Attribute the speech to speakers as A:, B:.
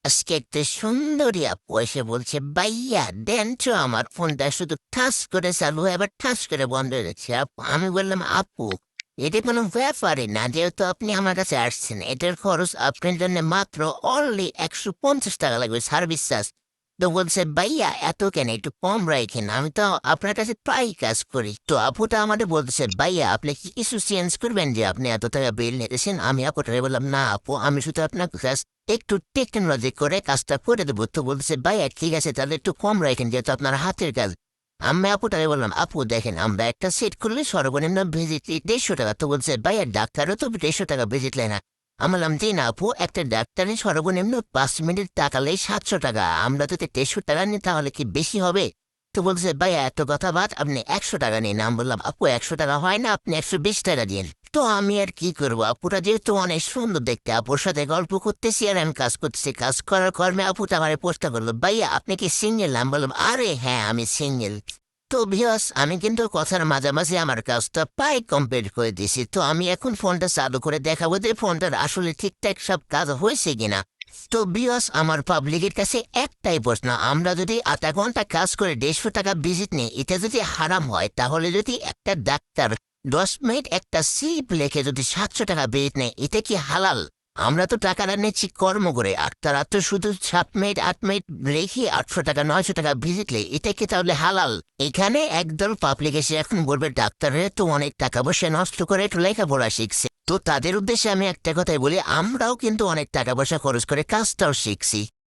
A: আজকে একটা সুন্দরী আপু এসে বলছে, ভাইয়া দেন তো আমার ফোনটা শুধু ঠাস করে চালু হয়, আবার ঠাস করে বন্ধ হয়ে যাচ্ছে। আমি বললাম, আপু এটা কোনো ব্যাপারই না, যেহেতু আপনি আমার কাছে আসছেন এটার খরচ আপনার জন্য মাত্র অনলি 150 টাকা লাগবে সার্ভিস চার্জ। তো বলছে, ভাইয়া এত কেন, একটু কম রাখেন, আমি তো আপনার কাছে প্রায় কাজ করি। তো আপুটা আমাদের বলতেছে, ভাইয়া আপনি কি কিছু চেঞ্জ করবেন যে আপনি এত টাকা বিল নিতেছেন? আমি আপুটারে বললাম, না আপু, আমি শুধু আপনার কাছে একটু টেকনোলজি করে কাজটা করে দেবো। তো বলছে, ভাইয়া ঠিক আছে, তাহলে একটু কম রাখেন, যেহেতু আপনার হাতের কাজ। আমি আপুটারে বললাম, আপু দেখেন, আমরা একটা সেট করলে সর্বনিম্ন ভিজিট 150 টাকা। তো বলছে, ভাইয়া ডাক্তারও তো 150 টাকা ভিজিট নেয় না। আমি বললাম, জি না আপু, একটা ডাক্তারের সর্বনিম্ন 5 মিনিট তাকালেই 700 টাকা। আমরা যদি 150 টাকা নিই তাহলে কি বেশি হবে? তো বলছে, ভাইয়া এত কথা বাদ, আপনি 100 টাকা নিন। আমি বললাম, আপু 100 টাকা হয় না, আপনি 120 টাকা দিন। তো আমি আর কি করবো, আপুটা যেহেতু অনেক সুন্দর দেখতে, আপুর সাথে গল্প করতেছি আর আমি কাজ করতেছি। কাজ করার কর্মে আপুটা আমার পোস্টটা করলো, ভাইয়া আপনি কি সিঙ্গেল? আমি বললাম, আরে হ্যাঁ আমি সিঙ্গেল। তো ভিউয়ার্স, আমি কিন্তু কথার মাঝামাঝি আমার কাজটা প্রায় কমপ্লিট করে দিছি। তো আমি এখন ফোনটা চালু করে দেখাবো যে ফোনটার আসলে ঠিকঠাক সব কাজ হয়েছে কিনা। তো ভিউয়ার্স, আমার পাবলিকের কাছে একটাই প্রশ্ন, আমরা যদি আধা ঘন্টা কাজ করে 150 টাকা ভিজিট নিই, এটা যদি হারাম হয়, তাহলে যদি একটা ডাক্তার 10 মিনিট একটা সিপ লেখে যদি 700 টাকা ভিজিট নেয়, এটা কি হালাল? আমরা তো টাকাটা নিচ্ছি কর্ম করে, আর তারা তো শুধু 7 মিনিট 8 মিনিট রেখে 800 টাকা 900 টাকা ভিজিট নেই, এটা কি তাহলে হালাল? এখানে একদল পাবলিক এসে এখন বলবে, ডাক্তারের তো অনেক টাকা পয়সা নষ্ট করে একটু লেখাপড়া শিখছে। তো তাদের উদ্দেশ্যে আমি একটা কথাই বলি, আমরাও কিন্তু অনেক টাকা পয়সা খরচ করে কাজটাও শিখছি।